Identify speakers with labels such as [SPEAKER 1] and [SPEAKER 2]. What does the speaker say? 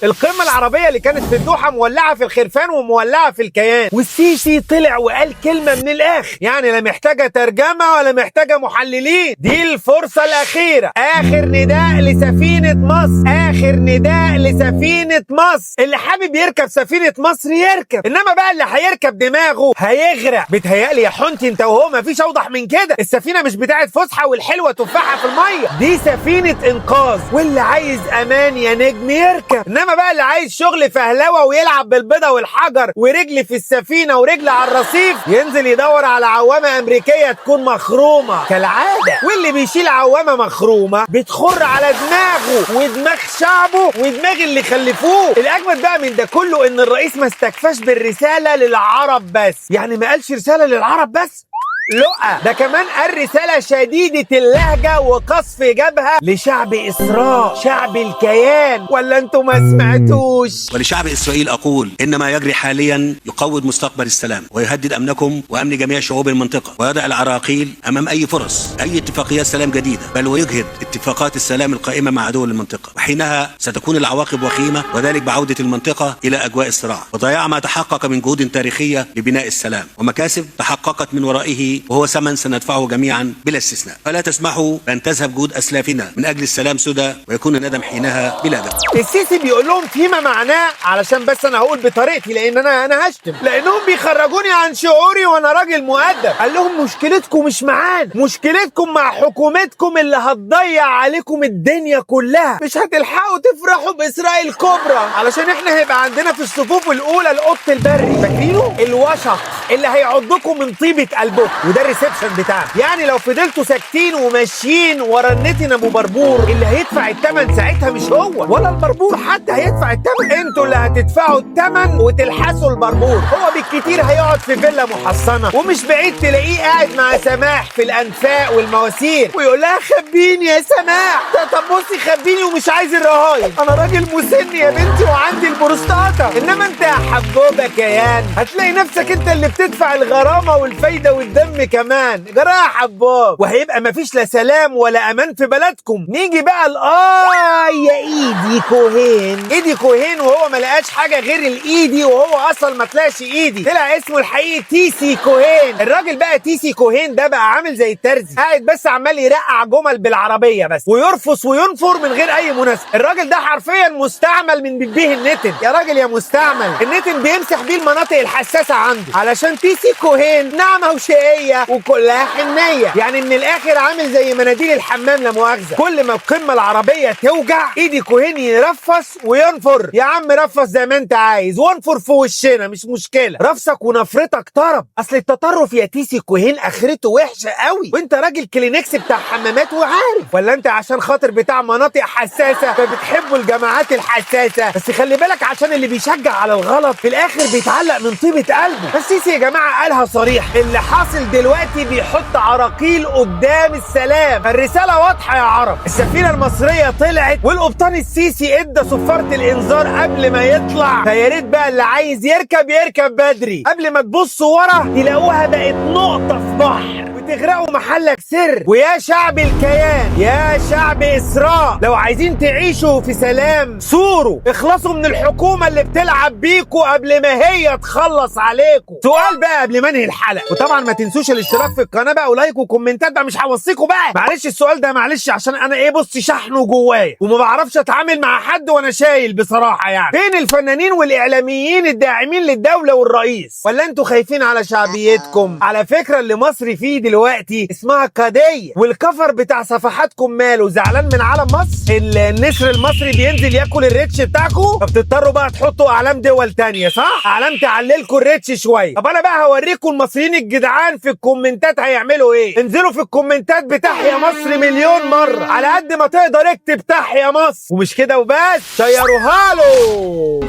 [SPEAKER 1] القمة العربية اللي كانت في الدوحة مولعة في الخرفان ومولعة في الكيان، والسيسي طلع وقال كلمة من الآخر، يعني لا محتاجة ترجمة ولا محتاجة محللين. دي الفرصة الأخيرة، آخر نداء لسفينة مصر، آخر نداء لسفينة مصر. اللي حابب يركب سفينة مصر يركب، إنما بقى اللي هيركب دماغه هيغرق. بيتهيألي يا حنتي أنت وهو مفيش أوضح من كده. السفينة مش بتاعت فسحة والحلوة تفاحة في المية، دي سفينة إنقاذ، واللي عايز أمان يا نجم يركب. إنما بقى اللي عايز شغل فهلوة ويلعب بالبيضة والحجر ورجل في السفينة ورجل على الرصيف ينزل يدور على عوامة أمريكية تكون مخرومة كالعادة. واللي بيشيل عوامة مخرومة بتخر على دماغه ودماغ شعبه ودماغ اللي خلفوه. الأجمد بقى من ده كله إن الرئيس ما استكفاش بالرسالة للعرب بس، يعني ما قالش رسالة للعرب بس، لا ده كمان قال رسالة شديدة اللهجة وقصف جبهة لشعب إسراء، شعب الكيان. ولا انتوا ما سمعتوش؟
[SPEAKER 2] ولشعب إسرائيل أقول إن ما يجري حاليا يقوض مستقبل السلام ويهدد أمنكم وأمن جميع شعوب المنطقة، ويضع العراقيل أمام أي فرص أي اتفاقيات سلام جديدة، بل ويجهد اتفاقات السلام القائمة مع عدو المنطقة. وحينها ستكون العواقب وخيمة، وذلك بعودة المنطقة إلى أجواء الصراع وضياع ما تحقق من جهود تاريخية لبناء السلام ومكاسب تحققت من ورائه، وهو ثمن سندفعه جميعا بلا استثناء. فلا تسمحوا بأن تذهب جهود أسلافنا من أجل السلام سدى ويكون الندم حينها بلا دم.
[SPEAKER 1] السيسي بيقول لهم فيما معناه، علشان بس انا هقول بطريقتي لان انا هشتم، لانهم بيخرجوني عن شعوري وانا راجل مؤدب. قال لهم مشكلتكم مش معانا، مشكلتكم مع حكومتكم اللي هتضيع عليكم الدنيا كلها. مش هتلحقوا تفرحوا باسرائيل الكبرى علشان احنا هيبقى عندنا في الصفوف الاولى القط البري، فاكرينه؟ الوشق اللي هيعضكم من طيبة قلبكم، وده الريسبشن بتاعنا. يعني لو فضلتوا ساكتين وماشيين ورا النتن ابو بربور، اللي هيدفع الثمن ساعتها مش هو ولا البربور حتى هيدفع الثمن، انتوا اللي هتدفعوا الثمن وتلحسوا البربور. هو بالكتير هيقعد في فيلا محصنه، ومش بعيد تلاقيه قاعد مع سماح في الانفاق والمواسير ويقول لها خبيني يا سماح. طب بصي خبيني ومش عايز الرهاين، انا راجل مسن يا بنتي وعندي البروستاتا. انما انت يا حبوبه كيان هتلاقي نفسك انت اللي بتدفع الغرامه والفايده والدم كمان. جرى يا حباب، وهيبقى مفيش لا سلام ولا امان في بلدكم. نيجي بقى يا ايدي كوهين. ايدي كوهين وهو ما لقاش حاجه غير الايدي، وهو اصلا ما طلعش ايدي، طلع اسمه الحقيقي تيسي كوهين. الراجل بقى تيسي كوهين ده بقى عامل زي الترزي، قاعد بس عمال يرقع جمل بالعربيه بس ويرفص وينفر من غير اي مناسبه. الراجل ده حرفيا مستعمل من بيه النتن. يا راجل يا مستعمل، النتن بيمسح بيه المناطق الحساسه عنده، علشان تيسي كوهين ناعمه وشقيه وكلها حنيه. يعني من الاخر عامل زي مناديل الحمام لا مؤاخذه. كل ما القمه العربيه توجع ايدي كوهين يرفص وينفر. يا عم رفص زي ما انت عايز وانفر في وشنا مش مشكله، رفسك ونفرتك طرب. اصل التطرف يا تيسي كوهين اخرته وحشه قوي، وانت راجل كلينكس بتاع حمامات وعارف. ولا انت عشان خاطر بتاع مناطق حساسه فبتحبوا الجماعات الحساسه؟ بس خلي بالك عشان اللي بيشجع على الغلط في الاخر بيتعلق من طيبه قلبه. فالسيسي يا جماعه قالها صريح، اللي حاصل دلوقتي بيحط عراقيل قدام السلام. فالرساله واضحه يا عرب، السفينه المصريه طلعت والقبطان السيسي ادى صفاره الانذار قبل ما يطلع. فيا ريت بقى اللي عايز يركب بدري قبل ما تبصوا ورا تلاقوها بقت نقطه في بحر وتغرقوا محلك سر. ويا شعب الكيان، يا شعب إسراء، لو عايزين تعيشوا في سلام صوروا، اخلصوا من الحكومة اللي بتلعب بيكوا قبل ما هي تخلص عليكوا. سؤال بقى قبل ما انهي الحلقة، وطبعا ما تنسوش الاشتراك في القناة بقى ولايك وكومنتات بقى، مش هوصيكوا بقى. معلش السؤال ده معلش عشان انا بصي شحنه جوايا وما بعرفش اتعامل مع حد وانا شايل بصراحة. يعني فين الفنانين والاعلاميين الداعمين للدولة والرئيس؟ ولا انتوا خايفين على شعبيتكم؟ على فكرة اللي مصر فيه دلوقتي اسمها قضية، والكفر بتاع صفحاتكم ماله زعلان من علم مصر؟ النسر المصري بينزل ياكل الريتش بتاعكم، فبتضطروا بقى تحطوا اعلام دول تانية صح؟ اعلام تعللكم الريتش شوية. طب انا بقى هوريكم المصريين الجدعان في الكومنتات هيعملوا ايه. انزلوا في الكومنتات بتحيا مصر مليون مرة، على قد ما تقدر اكتب تحيا مصر، ومش كده وبس شيروها له.